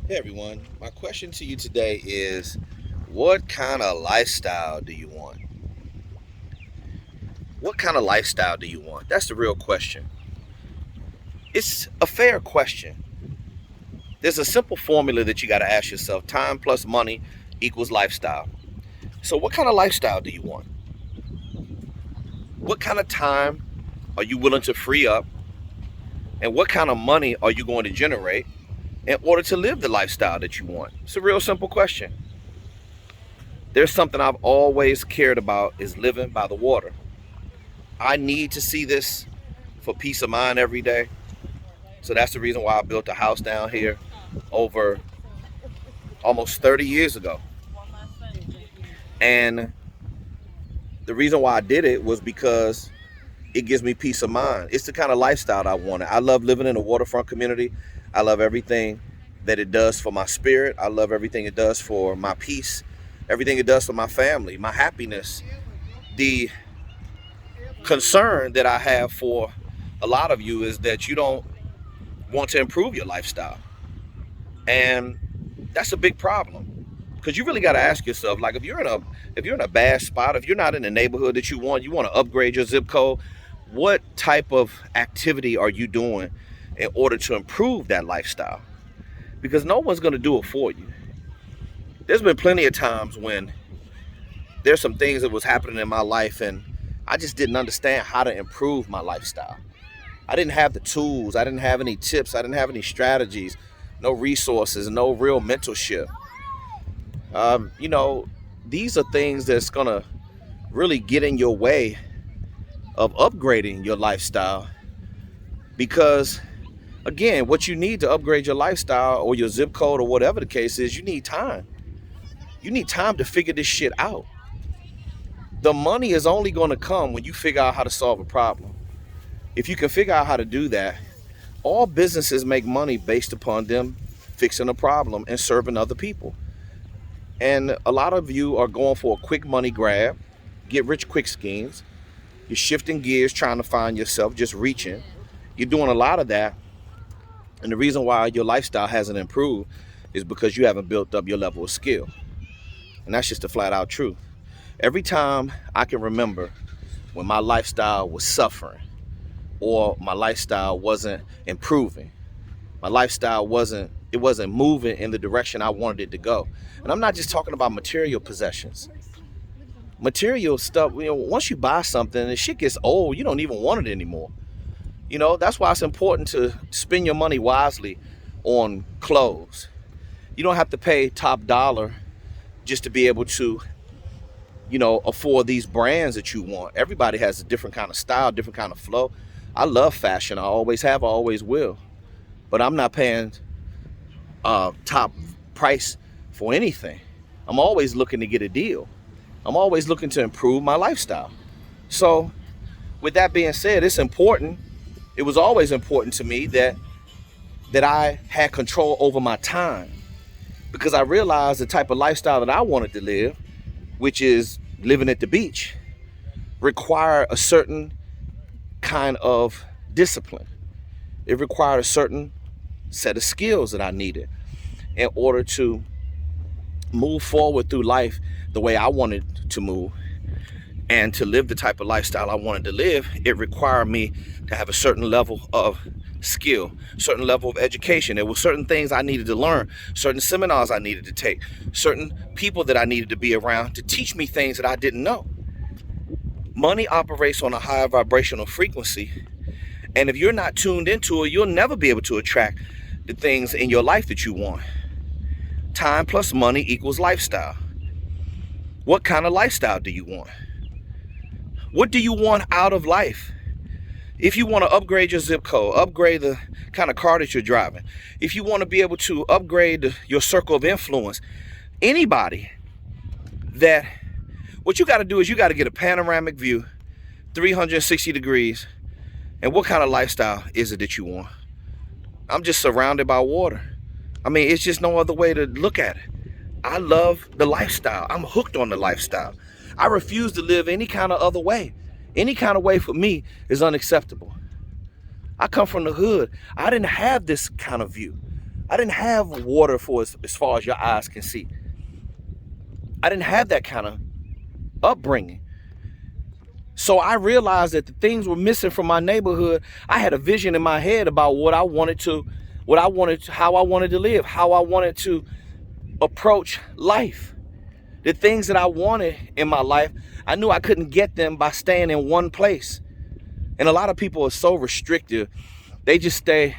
Hey everyone, my question to you today is what kind of lifestyle do you want? What kind of lifestyle do you want? That's the real question. It's a fair question. There's a simple formula that you got to ask yourself: time plus money equals lifestyle. So, what kind of lifestyle do you want? What kind of time are you willing to free up? And what kind of money are you going to generate in order to live the lifestyle that you want? It's a real simple question. There's something I've always cared about is living by the water. I need to see this for peace of mind every day. So that's the reason why I built a house down here over almost 30 years ago. And the reason why I did it was because it gives me peace of mind. It's the kind of lifestyle I wanted. I love living in a waterfront community. I love everything that it does for my spirit. I love everything it does for my peace, everything it does for my family, my happiness. The concern that I have for a lot of you is that you don't want to improve your lifestyle. And that's a big problem, because you really got to ask yourself, like, if you're in a bad spot, if you're not in the neighborhood that you want to upgrade your zip code, what type of activity are you doing in order to improve that lifestyle? Because no one's going to do it for you. There's been plenty of times when there's some things that was happening in my life and I just didn't understand how to improve my lifestyle. I didn't have the tools. I didn't have any tips. I didn't have any strategies, no resources, no real mentorship. These are things that's going to really get in your way of upgrading your lifestyle. Because, again, what you need to upgrade your lifestyle or your zip code or whatever the case is, you need time. You need time to figure this shit out. The money is only going to come when you figure out how to solve a problem. If you can figure out how to do that, all businesses make money based upon them fixing a problem and serving other people. And a lot of you are going for a quick money grab, get rich quick schemes. You're shifting gears, trying to find yourself, just reaching. You're doing a lot of that. And the reason why your lifestyle hasn't improved is because you haven't built up your level of skill. And that's just the flat out truth. Every time I can remember when my lifestyle was suffering or my lifestyle wasn't improving, my lifestyle wasn't moving in the direction I wanted it to go. And I'm not just talking about material possessions. Material stuff, once you buy something, the shit gets old, you don't even want it anymore. That's why it's important to spend your money wisely on clothes. You don't have to pay top dollar just to be able to afford these brands that you want. Everybody has a different kind of style, different kind of flow. I love fashion. I always have, I always will. But I'm not paying top price for anything. I'm always looking to get a deal. I'm always looking to improve my lifestyle. So with that being said, it's important. It was always important to me that I had control over my time, because I realized the type of lifestyle that I wanted to live, which is living at the beach, required a certain kind of discipline. It required a certain set of skills that I needed in order to move forward through life the way I wanted to move, and to live the type of lifestyle I wanted to live. It required me to have a certain level of skill, certain level of education. There were certain things I needed to learn, certain seminars I needed to take, certain people that I needed to be around to teach me things that I didn't know. Money operates on a higher vibrational frequency, and if you're not tuned into it, you'll never be able to attract the things in your life that you want. Time plus money equals lifestyle. What kind of lifestyle do you want? What do you want out of life? If you want to upgrade your zip code, upgrade the kind of car that you're driving, if you want to be able to upgrade your circle of influence, anybody, that what you got to do is you got to get a panoramic view, 360 degrees. And what kind of lifestyle is it that you want? I'm just surrounded by water. I mean, it's just no other way to look at it. I love the lifestyle. I'm hooked on the lifestyle. I refuse to live any kind of other way. Any kind of way for me is unacceptable. I come from the hood. I didn't have this kind of view. I didn't have water for as far as your eyes can see. I didn't have that kind of upbringing. So I realized that the things were missing from my neighborhood. I had a vision in my head about how I wanted to live, how I wanted to approach life. The things that I wanted in my life, I knew I couldn't get them by staying in one place. And a lot of people are so restrictive. They just stay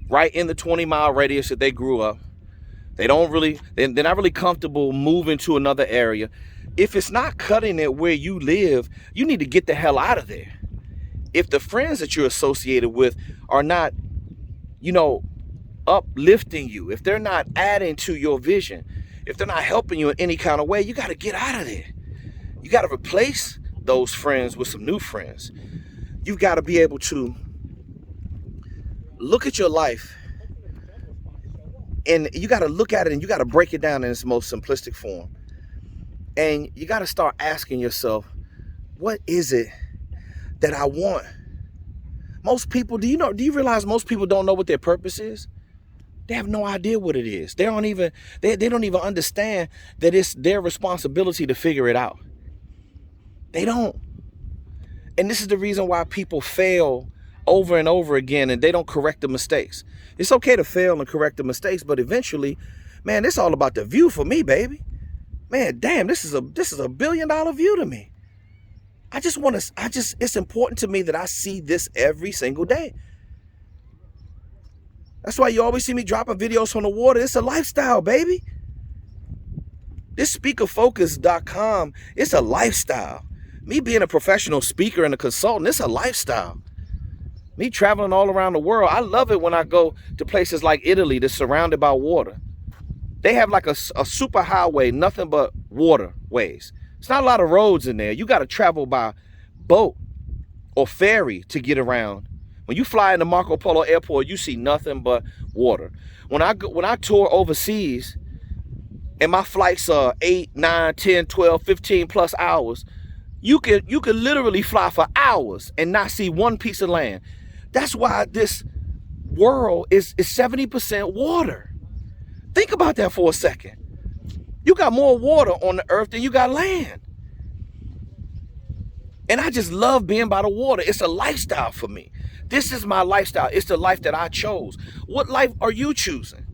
right in the 20-mile radius that they grew up. They're not really comfortable moving to another area. If it's not cutting it where you live, you need to get the hell out of there. If the friends that you're associated with are not, uplifting you, if they're not adding to your vision, if they're not helping you in any kind of way, you got to get out of there. You got to replace those friends with some new friends. You've got to be able to look at your life, and you got to look at it and you got to break it down in its most simplistic form. And you got to start asking yourself, what is it that I want? Most people, do you realize most people don't know what their purpose is? They have no idea what it is. They don't even understand that it's their responsibility to figure it out. They don't. And this is the reason why people fail over and over again, and they don't correct the mistakes. It's okay to fail and correct the mistakes, but eventually, man, it's all about the view for me, baby. Man, damn, this is a $1 billion view to me. It's important to me that I see this every single day. That's why you always see me dropping videos from the water. It's a lifestyle, baby. This speakerfocus.com, it's a lifestyle. Me being a professional speaker and a consultant, it's a lifestyle. Me traveling all around the world, I love it when I go to places like Italy that's surrounded by water. They have like a super highway, nothing but waterways. It's not a lot of roads in there. You got to travel by boat or ferry to get around. When you fly into Marco Polo Airport, you see nothing but water. When I tour overseas and my flights are 8, 9, 10, 12, 15 plus hours, you could literally fly for hours and not see one piece of land. That's why this world is 70% water. Think about that for a second. You got more water on the earth than you got land. And I just love being by the water. It's a lifestyle for me. This is my lifestyle. It's the life that I chose. What life are you choosing?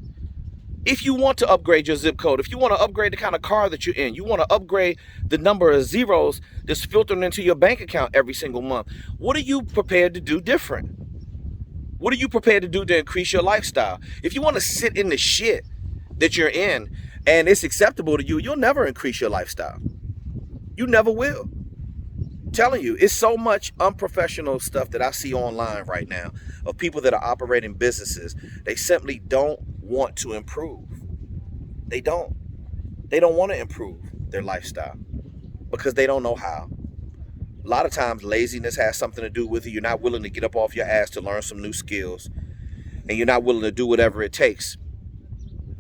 If you want to upgrade your zip code, if you want to upgrade the kind of car that you're in, you want to upgrade the number of zeros that's filtering into your bank account every single month, what are you prepared to do different? What are you prepared to do to increase your lifestyle? If you want to sit in the shit that you're in and it's acceptable to you, you'll never increase your lifestyle. You never will. I'm telling you, it's so much unprofessional stuff that I see online right now of people that are operating businesses. They simply don't want to improve. They don't want to improve their lifestyle because they don't know how. A lot of times laziness has something to do with it. You're not willing to get up off your ass to learn some new skills, and you're not willing to do whatever it takes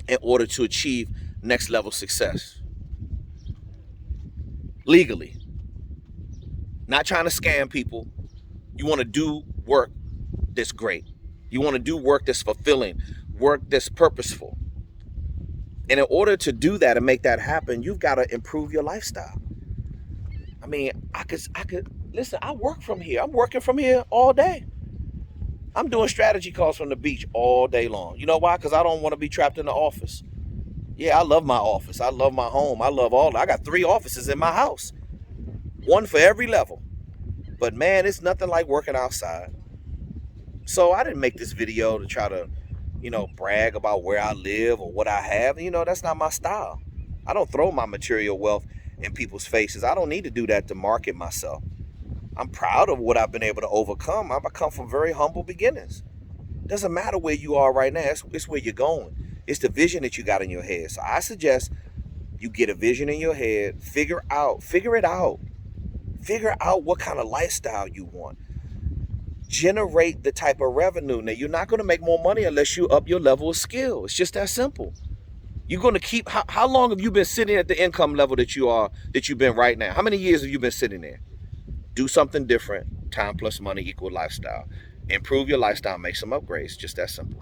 in order to achieve next level success. Legally. Not trying to scam people. You want to do work that's great. You want to do work that's fulfilling, work that's purposeful. And in order to do that and make that happen, you've got to improve your lifestyle. I mean, I could listen, I work from here. I'm working from here all day. I'm doing strategy calls from the beach all day long. You know why? Because I don't want to be trapped in the office. Yeah, I love my office. I love my home. I got 3 offices in my house. 1 for every level. But man, it's nothing like working outside. So I didn't make this video to try to, brag about where I live or what I have. That's not my style. I don't throw my material wealth in people's faces. I don't need to do that to market myself. I'm proud of what I've been able to overcome. I come from very humble beginnings. Doesn't matter where you are right now. It's where you're going. It's the vision that you got in your head. So I suggest you get a vision in your head, figure it out. Figure out what kind of lifestyle you want. Generate the type of revenue. Now, you're not going to make more money unless you up your level of skill. It's just that simple. You're going to keep, how long have you been sitting at the income level that you've been right now? How many years have you been sitting there? Do something different. Time plus money equal lifestyle. Improve your lifestyle, make some upgrades. Just that simple.